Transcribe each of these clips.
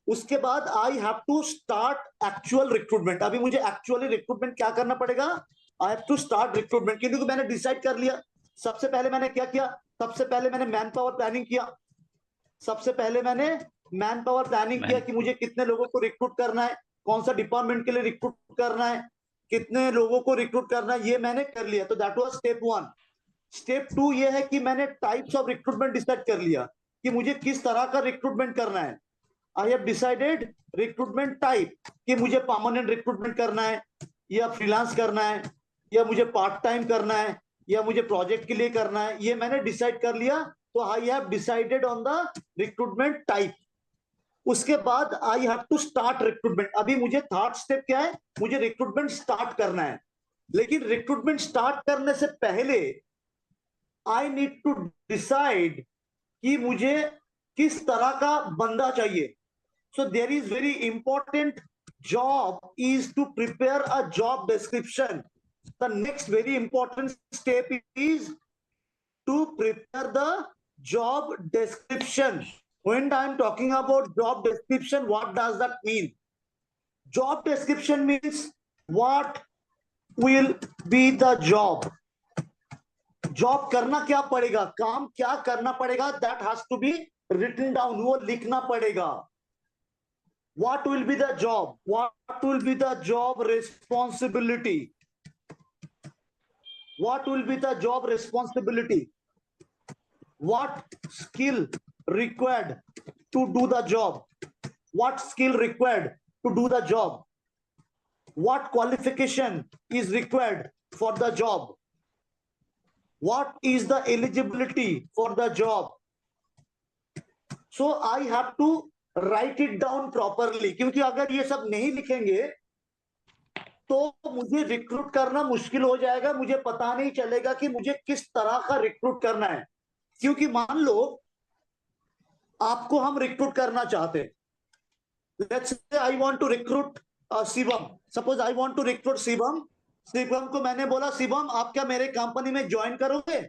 उसके बाद I have to start actual recruitment. अभी मुझे एक्चुअली रिक्रूटमेंट क्या करना पड़ेगा? I have to start recruitment, क्योंकि मैंने डिसाइड कर लिया। सबसे पहले मैंने क्या किया? सबसे पहले मैंने मैन पावर प्लानिंग किया। सबसे पहले मैंने मैन पावर प्लानिंग किया कि मुझे कितने लोगों को रिक्रूट करना है, कौन सा डिपार्टमेंट के लिए रिक्रूट करना है, कितने लोगों को रिक्रूट करना है, ये मैंने कर लिया। तो दैट वाज स्टेप 1। स्टेप 2 ये है कि मैंने टाइप्स ऑफ रिक्रूटमेंट डिसाइड कर लिया कि मुझे किस तरह का रिक्रूटमेंट करना है। आई हैव डिसाइडेड रिक्रूटमेंट टाइप कि मुझे परमानेंट रिक्रूटमेंट करना है, या फ्रीलांस करना है, या मुझे पार्ट टाइम करना है, या मुझे प्रोजेक्ट के लिए करना है, ये मैंने डिसाइड कर लिया। तो I have decided on the recruitment type. उसके बाद I have to start recruitment. अभी मुझे थर्ड स्टेप क्या है? मुझे रिक्रूटमेंट स्टार्ट करना है। लेकिन रिक्रूटमेंट स्टार्ट करने से पहले आई नीड टू डिसाइड कि मुझे किस तरह का बंदा चाहिए। So there is very important job is to prepare a job description. The next very important step is to prepare the job description. When I am talking about job description, what does that mean? Job description means what will be the job. Job करना क्या पड़ेगा, काम क्या करना पड़ेगा, that has to be written down, वो लिखना पड़ेगा। What will be the job? What will be the job responsibility? What will be the job responsibility? What skill required to do the job? What skill required to do the job? What qualification is required for the job? What is the eligibility for the job? So I have to write it down properly, क्योंकि अगर ये सब नहीं लिखेंगे तो मुझे recruit करना मुश्किल हो जाएगा। मुझे पता नहीं चलेगा कि मुझे किस तरह का रिक्रूट करना है। क्योंकि मान लो आपको हम रिक्रूट करना चाहते हैं, let's say I want to recruit Shivam. Suppose I want to recruit Shivam. Shivam को मैंने बोला, शिवम आप क्या मेरे कंपनी में ज्वाइन करोगे?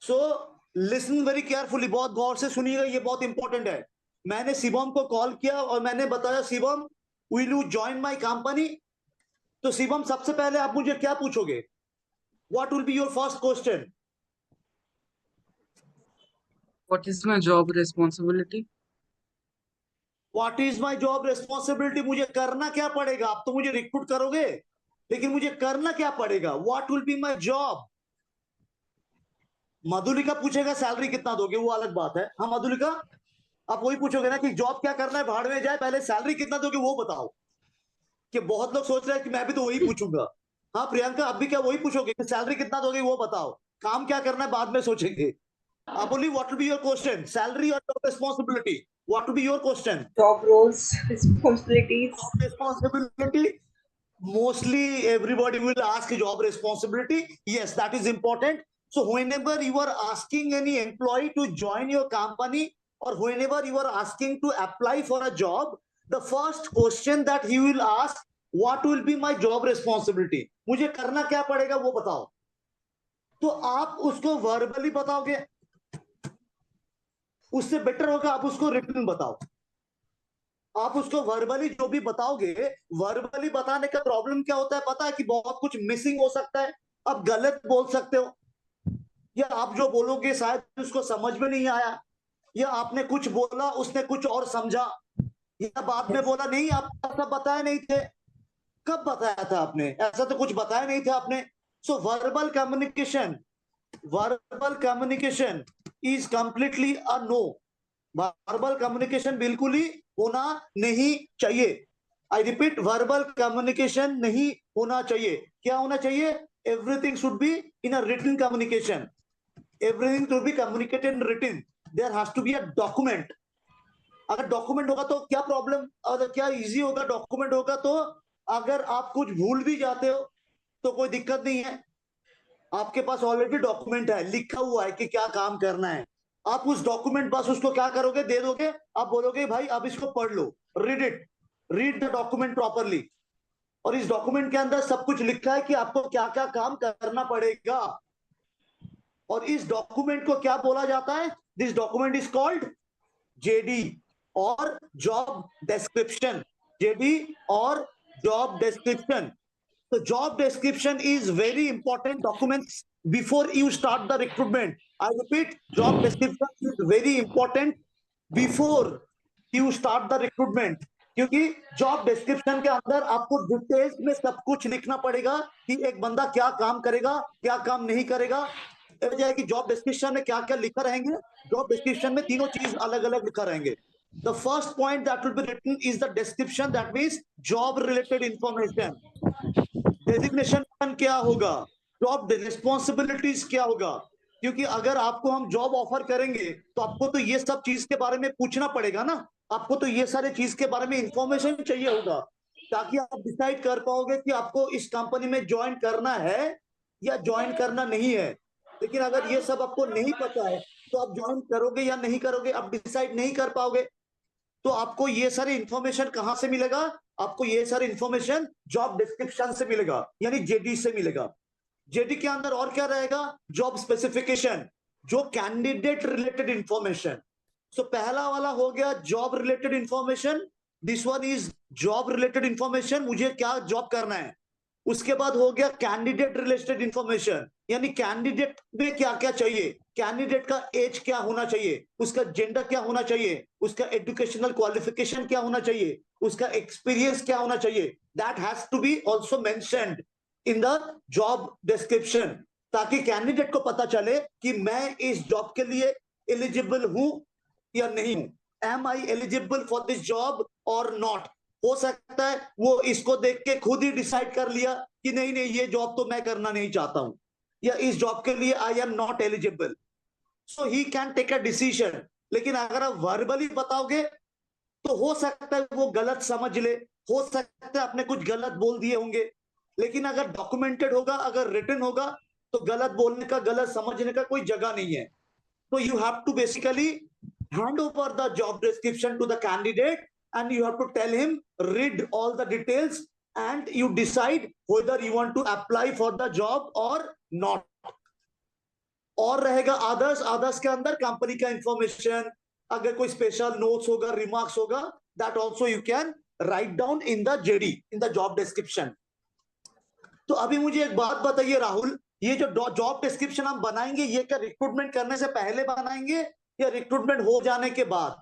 सो लिसन वेरी केयरफुली, बहुत गौर से सुनिएगा, ये बहुत इंपॉर्टेंट है। मैंने शिवम को कॉल किया और मैंने बताया, Shivam will you join my company? तो शिवम सबसे पहले आप मुझे क्या पूछोगे? What will be your first question? What is my job responsibility? What is my job responsibility? मुझे करना क्या पड़ेगा? आप तो मुझे रिक्रूट करोगे, लेकिन मुझे करना क्या पड़ेगा? What will be my job? Madhulika पूछेगा सैलरी कितना दोगे, वो अलग बात है। हाँ मधुलिका, आप वही पूछोगे ना कि जॉब क्या करना है, भाड़ में जाए, पहले सैलरी कितना दोगे वो बताओ। कि बहुत लोग सोच रहे हैं कि मैं भी तो वही पूछूंगा। हाँ प्रियंका, आप भी क्या वही पूछोगे कि सैलरी कितना दोगे वो बताओ, काम क्या करना है बाद में सोचेंगे। आप बोलिए, what will be your question? Salary और job responsibility, what will be your question? Job roles, responsibilities. Job responsibility. Mostly everybody will ask job responsibility. Yes, that is important. So whenever you are asking any employee to join your company, or whenever you are asking to apply for a job, the first question that he will ask, what will be my job responsibility? मुझे करना क्या पड़ेगा वो बताओ। तो आप उसको verbally बताओगे, उससे बेटर होगा आप उसको रिटन बताओ। आप उसको वर्बली जो भी बताओगे, वर्बली बताने का प्रॉब्लम क्या होता है पता है? कि बहुत कुछ मिसिंग हो सकता है, आप गलत बोल सकते हो, या आप जो बोलोगे शायद उसको समझ में नहीं आया, या आपने कुछ बोला उसने कुछ और समझा, या बाद में बोला नहीं आप ऐसा बताया नहीं थे। कब बताया था आपने? ऐसा तो कुछ बताया नहीं था आपने। So verbal communication is completely a no. Verbal communication बिल्कुल ही होना नहीं चाहिए। आई रिपीट, वर्बल कम्युनिकेशन नहीं होना चाहिए। क्या होना चाहिए? Everything should be in a written communication. Everything to be communicated in written. There has to be a document. अगर डॉक्यूमेंट होगा तो क्या प्रॉब्लम, अगर क्या इजी होगा, डॉक्यूमेंट होगा तो अगर आप कुछ भूल भी जाते हो तो कोई दिक्कत नहीं है। आपके पास ऑलरेडी डॉक्यूमेंट है, लिखा हुआ है कि क्या काम करना है। आप उस डॉक्यूमेंट बस उसको क्या करोगे, दे दोगे। आप बोलोगे भाई अब इसको पढ़ लो, read it, read the document properly. और इस डॉक्यूमेंट के अंदर सब कुछ लिखा है कि आपको क्या क्या काम करना पड़ेगा। और इस डॉक्यूमेंट को क्या बोला जाता है? This document is called JD. और जॉब डिस्क्रिप्शन, जेडी और job description. So job description is very important documents before you start the recruitment. I repeat, job description is very important before you start the recruitment. क्योंकि job description के अंदर आपको details में सब कुछ लिखना पड़ेगा कि एक बंदा क्या काम करेगा, क्या काम नहीं करेगा. वजह कि जॉब डिस्क्रिप्शन में क्या क्या लिखा रहेंगे. जॉब डिस्क्रिप्शन में तीनों चीज अलग अलग लिखा रहेंगे. The first point that will be written is the description, that means job related information. Designation क्या होगा, जॉब रिस्पॉन्सिबिलिटीज क्या होगा. क्योंकि अगर आपको हम जॉब ऑफर करेंगे तो आपको तो ये सब चीज के बारे में पूछना पड़ेगा ना. आपको तो ये सारे चीज के बारे में इंफॉर्मेशन चाहिए होगा ताकि आप डिसाइड कर पाओगे कि आपको इस कंपनी में ज्वाइन करना है या ज्वाइन करना नहीं है. लेकिन अगर ये सब आपको नहीं पता है तो आप ज्वाइन करोगे या नहीं करोगे, आप डिसाइड नहीं कर पाओगे. तो आपको ये सारी इंफॉर्मेशन कहां से मिलेगा, आपको ये सारी इंफॉर्मेशन जॉब डिस्क्रिप्शन से मिलेगा, यानी जेडी से मिलेगा. जेडी के अंदर और क्या रहेगा, जॉब स्पेसिफिकेशन, जो कैंडिडेट रिलेटेड इंफॉर्मेशन. सो पहला वाला हो गया job related information. This one is job related information, मुझे क्या जॉब करना है. उसके बाद हो गया कैंडिडेट रिलेटेड इंफॉर्मेशन, यानी कैंडिडेट में क्या क्या चाहिए. कैंडिडेट का एज क्या होना चाहिए, उसका जेंडर क्या होना चाहिए, उसका एजुकेशनल क्वालिफिकेशन क्या होना चाहिए, उसका एक्सपीरियंस क्या होना चाहिए. That has to be also mentioned in the job description, ताकि कैंडिडेट को पता चले कि मैं इस जॉब के लिए एलिजिबल हूं या नहीं हूं. Am I eligible for this job और नॉट. हो सकता है वो इसको देख के खुद ही डिसाइड कर लिया कि नहीं नहीं ये जॉब तो मैं करना नहीं चाहता हूं, या इस जॉब के लिए I am not eligible. So he can take a decision. लेकिन अगर आप वर्बली बताओगे तो हो सकता है वो गलत समझ ले, हो सकता है आपने कुछ गलत बोल दिए होंगे. लेकिन अगर डॉक्यूमेंटेड होगा, अगर रिटन होगा, तो गलत बोलने का, गलत समझने का कोई जगह नहीं है. तो you have to basically hand over the job description to the candidate and you have to tell him, read all the details and you decide whether you want to apply for the job or not. और रहेगा others. others के अंदर company का information, अगर कोई special notes होगा, remarks होगा, that also you can write down in the JD, in the job description. तो अभी मुझे एक बात बताइए राहुल, ये जो जॉब डिस्क्रिप्शन हम बनाएंगे ये क्या रिक्रूटमेंट करने से पहले बनाएंगे या रिक्रूटमेंट हो जाने के बाद?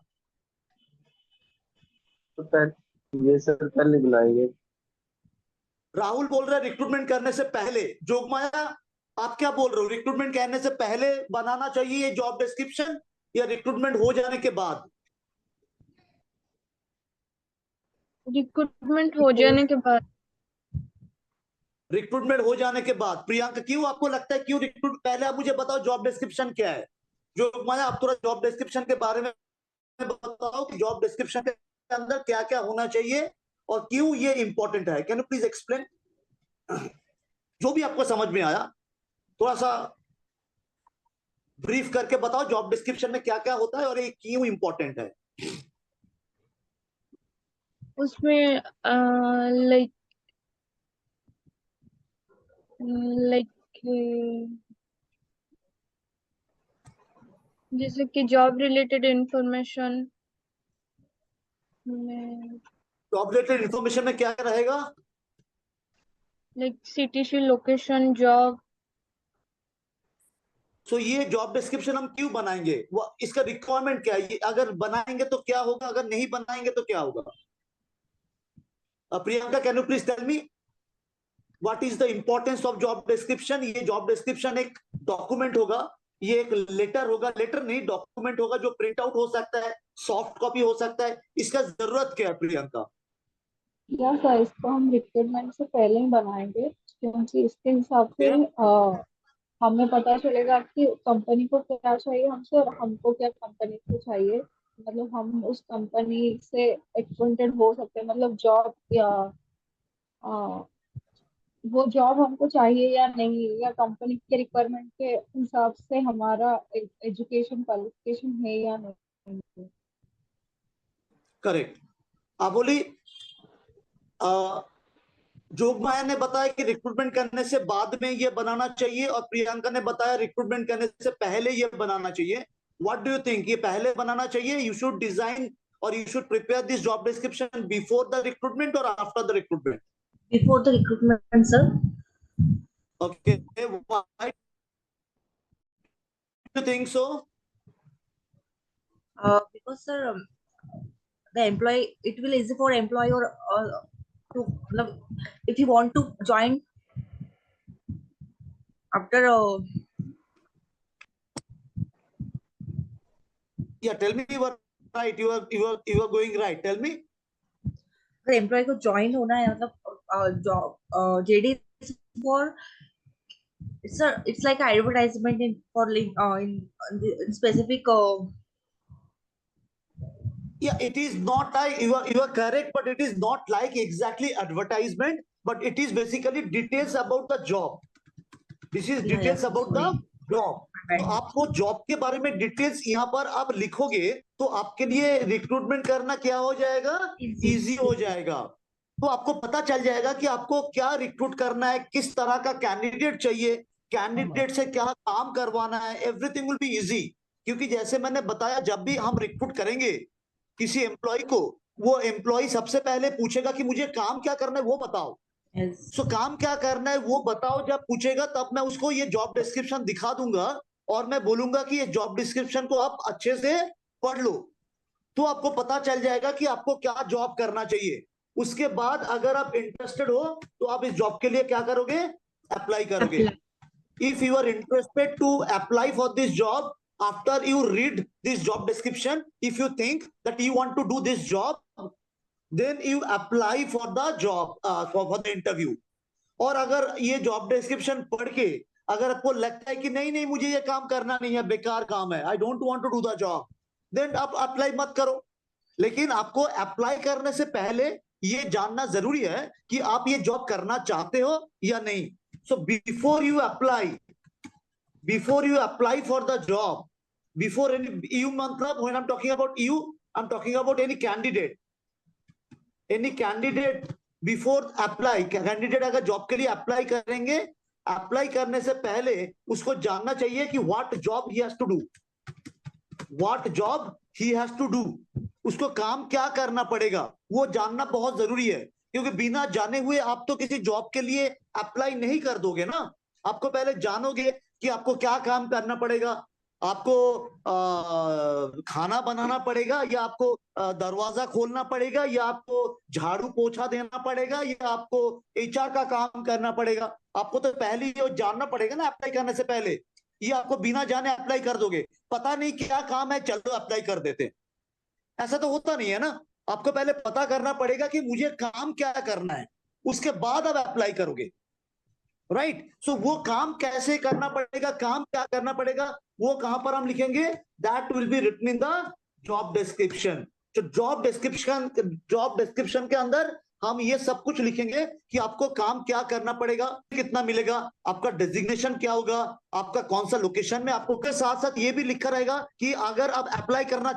तो ये सर पहले बनाएंगे. राहुल बोल रहा है रिक्रूटमेंट करने से पहले. जोगमाया आप क्या बोल रहे हो, रिक्रूटमेंट करने से पहले बनाना चाहिए ये जॉब डिस्क्रिप्शन या रिक्रूटमेंट हो जाने के बाद? रिक्रूटमेंट हो जाने के बाद. रिक्रूटमेंट हो जाने के बाद. प्रियंका क्यों आपको लगता है, क्यों रिक्रूट, पहले आप मुझे बताओ जॉब डिस्क्रिप्शन क्या है. जोगमाया आप थोड़ा जॉब डिस्क्रिप्शन के बारे में बताओ कि जॉब डिस्क्रिप्शन के अंदर क्या क्या होना चाहिए और क्यों ये इंपॉर्टेंट है. कैन यू प्लीज एक्सप्लेन, जो भी आपको समझ में आया थोड़ा सा ब्रीफ करके बताओ जॉब डिस्क्रिप्शन में क्या क्या होता है और ये क्यों इंपॉर्टेंट है. उसमें लाइक जैसे कि जॉब रिलेटेड इंफॉर्मेशन में, जॉब रिलेटेड इंफॉर्मेशन में क्या रहेगा, लाइक सिटी, लोकेशन, जॉब. सो ये जॉब डिस्क्रिप्शन हम क्यों बनाएंगे, वो इसका रिक्वायरमेंट क्या है, ये अगर बनाएंगे तो क्या होगा, अगर नहीं बनाएंगे तो क्या होगा. Priyanka can you please tell me what is the importance of job description. ये जॉब डिस्क्रिप्शन एक डॉक्यूमेंट होगा, ये एक लेटर होगा, लेटर नहीं डॉक्यूमेंट होगा जो प्रिंट आउट हो सकता है, सॉफ्ट कॉपी हो सकता है. इसका जरूरत क्या है प्रियंका? या सर इसको हम रिक्रूटमेंट से पहले ही बनाएंगे क्योंकि इसके हिसाब से हमें पता चलेगा कि कंपनी को क्या चाहिए हमसे और हमको क्या कंपनी से चाहिए. मतलब हम उस कंपनी से एक्वेंटेड हो सकते हैं, मतलब जॉब या वो जॉब हमको चाहिए या नहीं, या कंपनी के रिक्वायरमेंट के हिसाब से हमारा एजुकेशन क्वालिफिकेशन है या नहीं. करेक्ट. आप बोली जोगमाया ने बताया कि रिक्रूटमेंट करने से बाद में ये बनाना चाहिए और प्रियंका ने बताया रिक्रूटमेंट करने से पहले ये बनाना चाहिए. व्हाट डू यू थिंक, ये पहले बनाना चाहिए, you should design or you should prepare this job description before the recruitment or after the recruitment? Before the recruitment, sir. Okay, why do you think so? Because sir, the employee, it will easy for employee or to if you want to join after Yeah, tell me, you are right, you are going right, tell me. अगर employ को join होना है मतलब job JD for sir it's like advertisement in for in specific Yeah, it is not like you are correct, but it is not like exactly advertisement, but it is basically details about the job. This is Yeah, details yeah, about the sorry. job. तो आपको job के बारे में details यहाँ पर आप लिखोगे तो आपके लिए रिक्रूटमेंट करना क्या हो जाएगा, इजी हो जाएगा। तो आपको पता चल जाएगा कि आपको क्या रिक्रूट करना है, किस तरह का कैंडिडेट चाहिए, कैंडिडेट से क्या काम करवाना है, एवरीथिंग विल बी इजी। क्योंकि जैसे मैंने बताया, जब भी हम रिक्रूट करेंगे किसी एम्प्लॉय को, वो एम्प्लॉय सबसे पहले पूछेगा कि मुझे काम क्या करना है वो बताओ। सो काम क्या करना है वो बताओ जब पूछेगा, तब मैं उसको ये जॉब डिस्क्रिप्शन दिखा दूंगा और मैं बोलूंगा कि ये जॉब डिस्क्रिप्शन को आप अच्छे से पढ़ लो, तो आपको पता चल जाएगा कि आपको क्या जॉब करना चाहिए। उसके बाद अगर आप इंटरेस्टेड हो तो आप इस जॉब के लिए क्या करोगे, अप्लाई करोगे। If you are interested to apply for this job, after you read this job description, if you think that you want to do this job, then you apply for the job, for the interview. और अगर ये job description पढ़ के अगर आपको लगता है कि नहीं नहीं मुझे ये काम करना नहीं है, बेकार काम है, I don't want to do the job, then आप अप्लाई मत करो। लेकिन आपको अप्लाई करने से पहले ये जानना जरूरी है कि आप ये जॉब करना चाहते हो या नहीं। So before you apply for the job, before any you matlab, when I'm talking about you, I'm talking about any candidate before apply, candidate अगर जॉब के लिए अप्लाई करेंगे, अप्लाई करने से पहले उसको जानना चाहिए कि what job he has to do, उसको काम क्या करना पड़ेगा, वो जानना बहुत जरूरी है। क्योंकि बिना जाने हुए आप तो किसी जॉब के लिए अप्लाई नहीं कर दोगे ना। आपको पहले जानोगे कि आपको क्या काम करना पड़ेगा, आपको खाना बनाना पड़ेगा, या आपको दरवाजा खोलना पड़ेगा, या आपको झाड़ू पोछा देना पड़ेगा, या आपको एचआर का काम करना पड़ेगा। आपको तो पहले ही जानना पड़ेगा ना अप्लाई करने से पहले। ये आपको बिना जाने अप्लाई कर दोगे, पता नहीं क्या काम है, चलो अप्लाई कर देते, ऐसा तो होता नहीं है ना। आपको पहले पता करना पड़ेगा कि मुझे काम क्या करना है, उसके बाद आप अप्लाई करोगे, राइट। सो वो काम कैसे करना पड़ेगा, काम क्या करना पड़ेगा, वो कहां पर हम लिखेंगे, that will be written in the job description. तो जॉब डिस्क्रिप्शन के अंदर हम ये सब कुछ लिखेंगे कि आपको काम क्या करना पड़ेगा, कितना मिलेगा, आपका डेजिग्नेशन क्या होगा, आपका कौन सा लोकेशन में, आपको के साथ साथ ये भी लिखा रहेगा कि अगर आप अप्लाई करना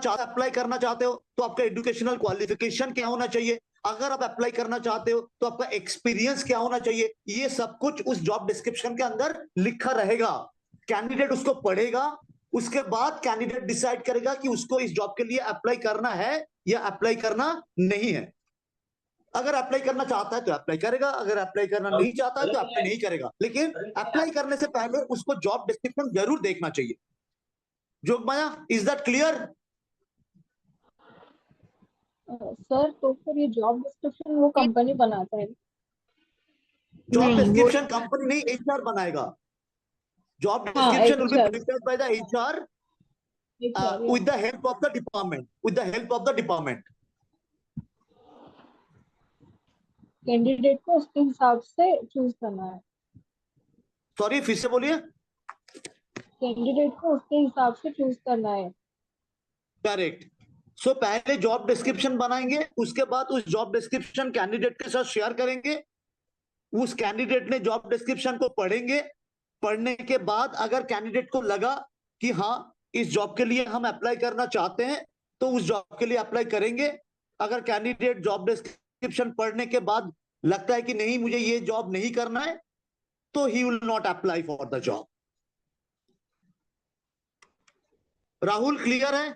चाहते हो तो आपका एजुकेशनल क्वालिफिकेशन क्या होना चाहिए, अगर आप अप्लाई करना चाहते हो तो आपका एक्सपीरियंस क्या होना चाहिए। ये सब कुछ उस जॉब डिस्क्रिप्शन के अंदर लिखा रहेगा। कैंडिडेट उसको पढ़ेगा, उसके बाद कैंडिडेट डिसाइड करेगा कि उसको इस जॉब के लिए अप्लाई करना है या अप्लाई करना नहीं है। अगर अप्लाई करना चाहता है तो अप्लाई करेगा, अगर अप्लाई करना नहीं चाहता है तो अप्लाई नहीं करेगा। लेकिन अप्लाई करने से पहले उसको जॉब डिस्क्रिप्शन जरूर देखना चाहिए। Jogmaya, is that clear? Sir तो फिर ये जॉब डिस्क्रिप्शन वो कंपनी बनाता है? जॉब डिस्क्रिप्शन कंपनी नहीं, एचआर बनाएगा। Job description will be prepared by the HR with the help of the department, candidate को उसके हिसाब से चूज करना है। सॉरी, फिर से बोलिए। कैंडिडेट को उसके हिसाब से चूज करना है। करेक्ट। सो पहले जॉब डिस्क्रिप्शन बनाएंगे, उसके बाद उस जॉब डिस्क्रिप्शन कैंडिडेट के साथ शेयर करेंगे। उस कैंडिडेट ने जॉब डिस्क्रिप्शन को पढ़ेंगे, पढ़ने के बाद अगर कैंडिडेट को लगा कि हाँ इस जॉब के लिए हम अप्लाई करना चाहते हैं तो उस जॉब के लिए अप्लाई करेंगे। अगर कैंडिडेट जॉब डिस्क्रिप्शन पढ़ने के बाद लगता है कि नहीं मुझे ये जॉब नहीं करना है, तो he will not apply for the job. Rahul, clear है?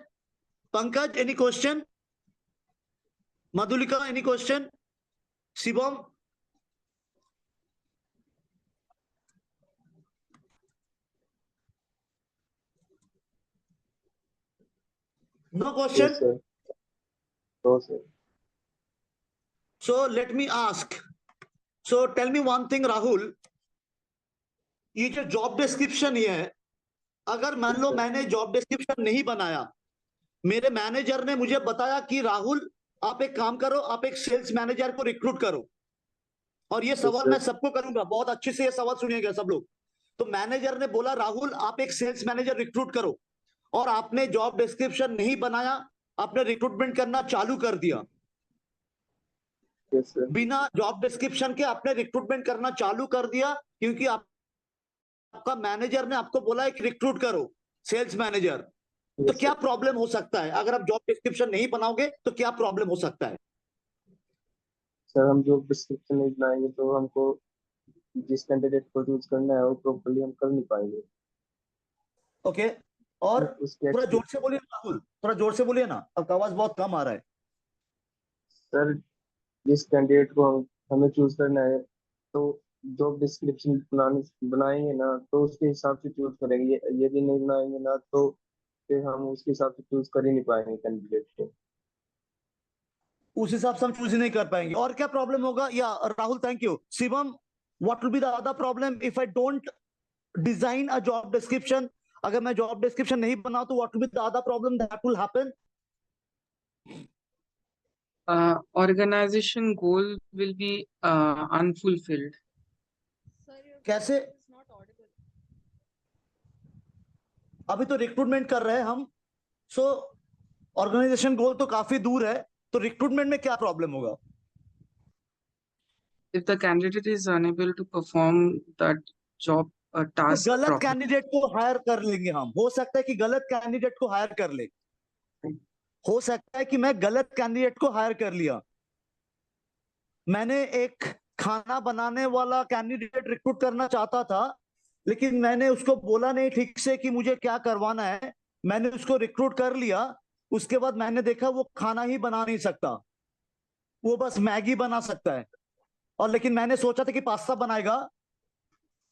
Pankaj, any question? Madhulika, any question? Shivam? No question? Yes, sir. No, sir. So let me ask. So tell me one thing, Rahul. ये जो job description ये है, अगर मान लो मैंने job description नहीं बनाया, मेरे मैनेजर ने मुझे बताया कि राहुल आप एक काम करो, आप एक सेल्स मैनेजर को रिक्रूट करो, और ये सवाल sir. मैं सबको करूंगा, बहुत अच्छे से ये सवाल सुनिएगा सब लोग। तो मैनेजर ने बोला राहुल आप एक सेल्स मैनेजर रिक्रूट करो, और आपने जॉब डिस्क्रिप्शन नहीं बनाया, आपने रिक्रूटमेंट करना चालू कर दिया। Yes, sir. बिना जॉब डिस्क्रिप्शन के आपने रिक्रूटमेंट करना चालू कर दिया, क्योंकि आपका मैनेजर ने आपको बोला एक रिक्रूट करो सेल्स मैनेजर। तो Yes, क्या sir. प्रॉब्लम हो सकता है अगर आप जॉब डिस्क्रिप्शन नहीं बनाओगे? तो क्या प्रॉब्लम हो सकता है? सर हम जो डिस्क्रिप्शन नहीं बनाएंगे तो हमको जिस कैंडिडेट को चूज करना है वो प्रॉपर्ली हम कर नहीं पाएंगे। ओके, और उसके थोड़ा जोर से बोलिए राहुल, थोड़ा जोर से बोलिए ना, आपका आवाज बहुत कम आ रहा है। सर जिस कैंडिडेट को हमें चूज करना है तो जॉब डिस्क्रिप्शन बनाएंगे ना तो उसके हिसाब से चूज करेंगे, यदि नहीं बनाएंगे ना तो फिर हम उसके हिसाब से चूज कर ही नहीं पाएंगे कैंडिडेट को। उस हिसाब से हम चूज नहीं कर पाएंगे। और क्या प्रॉब्लम होगा? या Rahul, thank you. Shivam, what will be the other problem if I don't design a job description? अगर मैं जॉब डिस्क्रिप्शन नहीं बनाऊं तो what will be the other problem that will happen? Organization goal will be unfulfilled. कैसे? अभी तो recruitment कर रहे हैं हम, सो ऑर्गेनाइजेशन गोल तो काफी दूर है, तो रिक्रूटमेंट में क्या प्रॉब्लम होगा? If the candidate is unable to perform that job तो task गलत properly, कैंडिडेट को हायर कर लेंगे हम। हो सकता है कि गलत कैंडिडेट को हायर कर ले, हो सकता है कि मैं गलत कैंडिडेट को हायर कर लिया। मैंने एक खाना बनाने वाला कैंडिडेट रिक्रूट करना चाहता था, लेकिन मैंने उसको बोला नहीं ठीक से कि मुझे क्या करवाना है। मैंने उसको रिक्रूट कर लिया, उसके बाद मैंने देखा वो खाना ही बना नहीं सकता, वो बस मैगी बना सकता है। और लेकिन मैंने सोचा था कि पास्ता बनाएगा,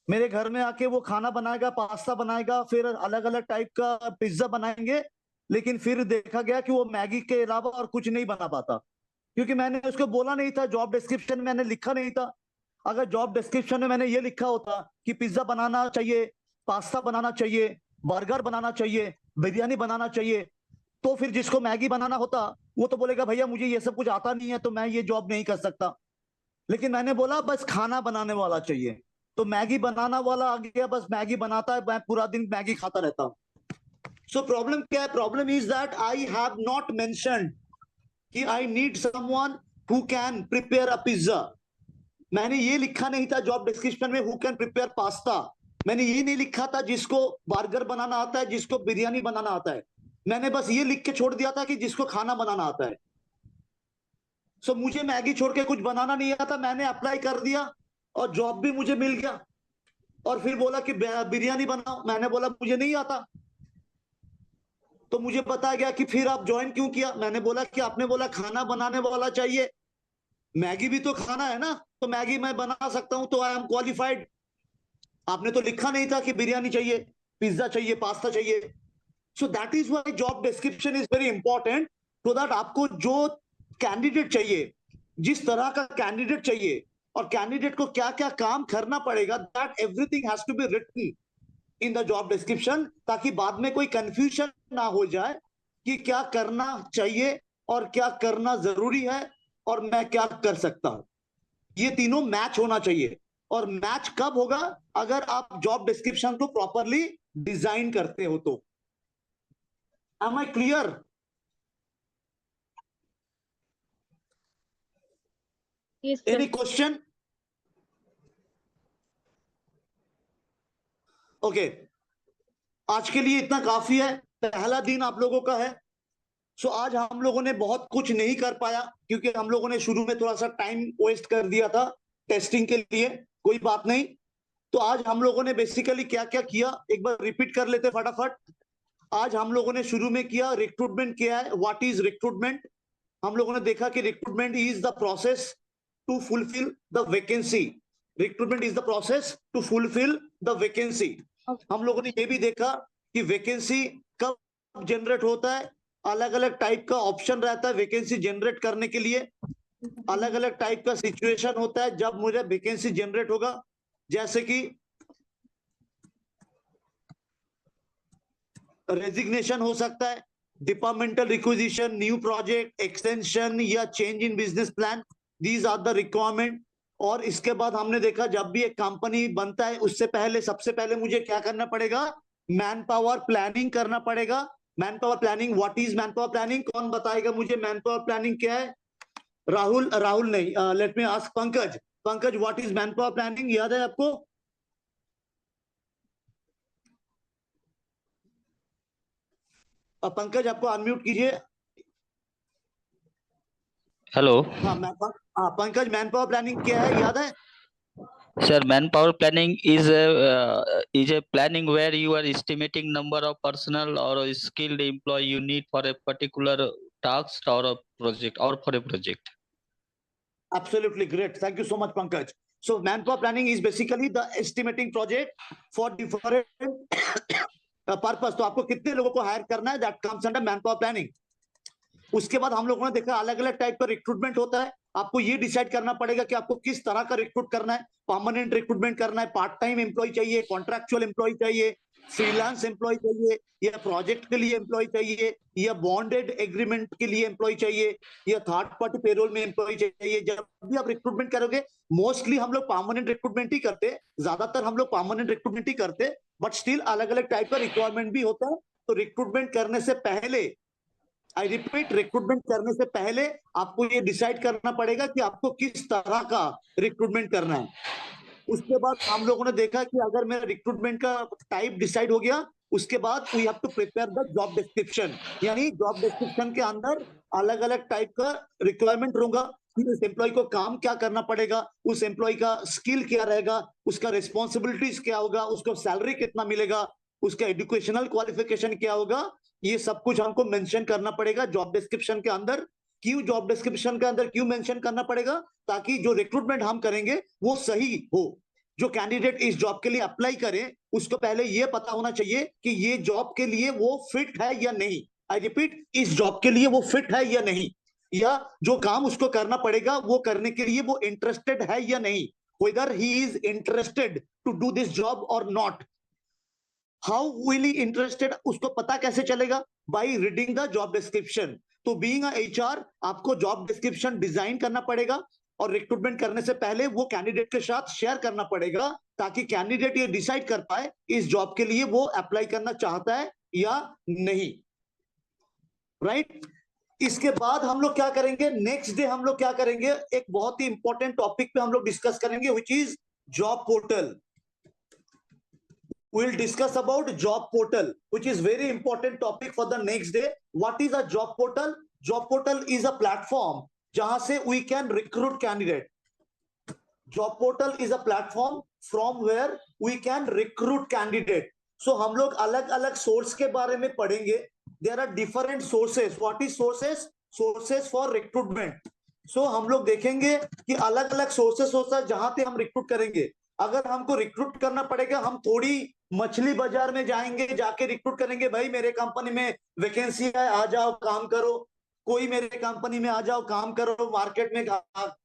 मेरे घर में आके वो खाना बनाएगा, पास्ता बनाएगा, फिर अलग अलग टाइप का पिज्जा बनाएंगे। लेकिन फिर देखा गया कि वो मैगी के अलावा और कुछ नहीं बना पाता, क्योंकि मैंने उसको बोला नहीं था, जॉब डिस्क्रिप्शन में मैंने लिखा नहीं था। अगर जॉब डिस्क्रिप्शन में मैंने ये लिखा होता कि पिज्जा बनाना चाहिए, पास्ता बनाना चाहिए, बर्गर बनाना चाहिए, बिरयानी बनाना चाहिए, तो फिर जिसको मैगी बनाना होता वो तो बोलेगा भैया मुझे ये सब कुछ आता नहीं है तो मैं ये जॉब नहीं कर सकता। लेकिन मैंने बोला बस खाना बनाने वाला चाहिए, तो मैगी बनाना वाला आ गया, बस मैगी बनाता है, मैं पूरा दिन मैगी खाता रहता हूं। सो प्रॉब्लम क्या है? Problem is that I have not mentioned कि I need someone who can prepare a pizza. मैंने ये लिखा नहीं था जॉब डिस्क्रिप्शन में हु कैन प्रिपेयर पास्ता। मैंने ये नहीं लिखा था जिसको बर्गर बनाना आता है, जिसको बिरयानी बनाना आता है। मैंने बस ये लिख के छोड़ दिया था कि जिसको खाना बनाना आता है। सो मुझे मैगी छोड़ के कुछ बनाना नहीं आता, मैंने अप्लाई कर दिया और जॉब भी मुझे मिल गया। और फिर बोला कि बिरयानी बनाओ, मैंने बोला मुझे नहीं आता। तो मुझे बताया गया कि फिर आप ज्वाइन क्यों किया? मैंने बोला कि आपने बोला खाना बनाने वाला चाहिए, मैगी भी तो खाना है ना, तो मैगी मैं बना सकता हूं, तो आई एम क्वालिफाइड। आपने तो लिखा नहीं था कि बिरयानी चाहिए, पिज्जा चाहिए, पास्ता चाहिए। So that is why job description is very important, so that आपको जो कैंडिडेट चाहिए, जिस तरह का कैंडिडेट चाहिए, और कैंडिडेट को क्या क्या काम करना पड़ेगा, that everything has to be written in the job description, ताकि बाद में कोई कंफ्यूजन ना हो जाए कि क्या करना चाहिए और क्या करना जरूरी है और मैं क्या कर सकता हूं। ये तीनों मैच होना चाहिए। और मैच कब होगा? अगर आप जॉब डिस्क्रिप्शन को प्रॉपरली डिजाइन करते हो तो। Am I clear? Yes, sir. Any question? Okay, आज के लिए इतना काफी है, पहला दिन आप लोगों का है। सो आज हम लोगों ने बहुत कुछ नहीं कर पाया, क्योंकि हम लोगों ने शुरू में थोड़ा सा टाइम वेस्ट कर दिया था टेस्टिंग के लिए। कोई बात नहीं। तो आज हम लोगों ने बेसिकली क्या क्या किया, एक बार रिपीट कर लेते फटाफट। आज हम लोगों ने शुरू में किया, रिक्रूटमेंट किया है। What is recruitment? हम लोगों ने देखा कि recruitment is the process to fulfil the vacancy. Recruitment is the process to fulfil the vacancy. हम लोगों ने ये भी देखा कि वैकेंसी कब जनरेट होता है, अलग अलग टाइप का ऑप्शन रहता है वैकेंसी जनरेट करने के लिए, अलग अलग टाइप का सिचुएशन होता है जब मुझे वैकेंसी जनरेट होगा, जैसे कि रेजिग्नेशन हो सकता है, departmental requisition, new project, extension या change in business plan, these are the requirement. और इसके बाद हमने देखा जब भी एक कंपनी बनता है उससे पहले सबसे पहले मुझे क्या करना पड़ेगा, मैन पावर प्लानिंग करना पड़ेगा। Man power planning, what is man power planning, कौन बताएगा मुझे मैन पावर प्लानिंग क्या है? राहुल नहीं, let me ask Pankaj. Pankaj, what is man power planning, याद है आपको? पंकज आपको अनम्यूट कीजिए। हेलो हाँ पंकज, मैन पावर प्लानिंग क्या है, याद है? Sir, manpower planning is a planning where you are estimating number of personnel or a skilled employee you need for a particular task or a project or for a project. Absolutely great. Thank you so much, Pankaj. So manpower planning is basically the estimating project for different purpose. तो आपको कितने लोगों को higher करना है, that comes under manpower planning. उसके बाद हम लोगों ने देखा अलग अलग टाइप का रिक्रूटमेंट होता है। आपको ये डिसाइड करना पड़ेगा कि आपको किस तरह का रिक्रूट करना है, परमानेंट रिक्रूटमेंट करना है, पार्ट टाइम एम्प्लॉय चाहिए, कॉन्ट्रैक्चुअल एम्प्लॉय चाहिए, फ्रीलांस एम्प्लॉय चाहिए, या प्रोजेक्ट के लिए एम्प्लॉय चाहिए, या बॉन्डेड एग्रीमेंट के लिए एम्प्लॉय चाहिए, या थर्ड पार्टी पेरोल में एम्प्लॉय चाहिए। जब भी आप रिक्रूटमेंट करोगे, मोस्टली हम लोग परमानेंट रिक्रूटमेंट ही करते, ज्यादातर हम लोग परमानेंट रिक्रूटमेंट ही करते, बट स्टिल अलग अलग टाइप का रिक्वायरमेंट भी होता है। तो रिक्रूटमेंट करने से पहले, आई रिपीट, रिक्रूटमेंट करने से पहले आपको ये डिसाइड करना पड़ेगा कि आपको किस तरह का रिक्रूटमेंट करना है। उसके बाद हम लोगों ने देखा कि अगर मेरा रिक्रूटमेंट का टाइप डिसाइड हो गया, उसके बाद we have to prepare the job description, यानी जॉब डिस्क्रिप्शन के अंदर अलग अलग टाइप का रिक्वायरमेंट होगा कि उस एम्प्लॉय को काम क्या करना पड़ेगा, उस एम्प्लॉय का स्किल क्या रहेगा, उसका रिस्पॉन्सिबिलिटीज क्या होगा, उसको सैलरी कितना मिलेगा, उसका एजुकेशनल क्वालिफिकेशन क्या होगा, ये सब कुछ हमको मेंशन करना पड़ेगा जॉब डिस्क्रिप्शन के अंदर। क्यों जॉब डिस्क्रिप्शन के अंदर क्यों मेंशन करना पड़ेगा? ताकि जो रिक्रूटमेंट हम करेंगे वो सही हो। जो कैंडिडेट इस जॉब के लिए अप्लाई करे उसको पहले ये पता होना चाहिए कि ये जॉब के लिए वो फिट है या नहीं। आई रिपीट, इस जॉब के लिए वो फिट है या नहीं, या जो काम उसको करना पड़ेगा वो करने के लिए वो इंटरेस्टेड है या नहीं, whether he is interested to do this job or not. How will he interested, उसको पता कैसे चलेगा? By reading the job description. तो बीइंग अ एचआर आपको जॉब डिस्क्रिप्शन डिजाइन करना पड़ेगा और रिक्रूटमेंट करने से पहले वो कैंडिडेट के साथ शेयर करना पड़ेगा, ताकि कैंडिडेट ये डिसाइड कर पाए इस जॉब के लिए वो अप्लाई करना चाहता है या नहीं। राइट? इसके बाद हम लोग क्या करेंगे, नेक्स्ट डे हम लोग क्या करेंगे, एक बहुत ही इंपॉर्टेंट टॉपिक पे हम लोग डिस्कस करेंगे, which is job portal. We'll discuss about job portal, which is very important topic for the next day. What is a job portal? Job portal is a platform jahan se we can recruit candidate. Job portal is a platform from where we can recruit candidate. So हम लोग अलग अलग source के बारे में पढ़ेंगे। There are different sources. What is sources? Sources for recruitment. So हम लोग देखेंगे कि अलग अलग सोर्सेस होता है जहां पे हम रिक्रूट करेंगे। अगर हमको रिक्रूट करना पड़ेगा, हम थोड़ी मछली बाजार में जाएंगे, जाके रिक्रूट करेंगे, भाई मेरे कंपनी में वैकेंसी है, आ जाओ काम करो, कोई मेरे कंपनी में आ जाओ काम करो, मार्केट में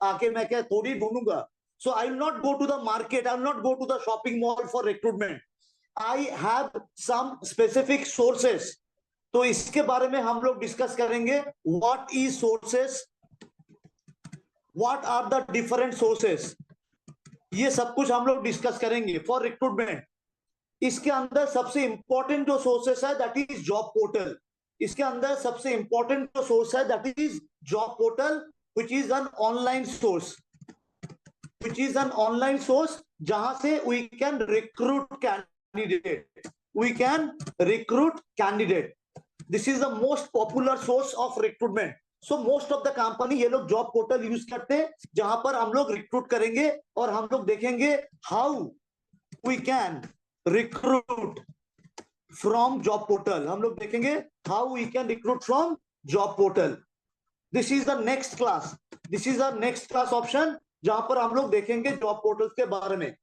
आके मैं क्या थोड़ी ढूंढूंगा। So I will not go to the market, I will not go to the shopping mall for recruitment. I have some specific sources. तो इसके बारे में हम लोग डिस्कस करेंगे, what is sources, what are the different sources, ये सब कुछ हम लोग डिस्कस करेंगे फॉर रिक्रूटमेंट। इसके अंदर सबसे इंपॉर्टेंट जो सोर्सेस है दैट इज जॉब पोर्टल। इसके अंदर सबसे इंपॉर्टेंट जो सोर्स है that is job portal, which is an online source, which is an online source जहां से we can recruit candidate, we can recruit candidate. This is the most popular source of recruitment. So most of the company ये लोग job portal use करते हैं, जहां पर हम लोग रिक्रूट करेंगे और हम लोग देखेंगे how we can recruit from job portal. हम लोग देखेंगे how we can recruit from job portal. This is the next class, this is the next class option, जहां पर हम लोग देखेंगे जॉब पोर्टल्स के बारे में।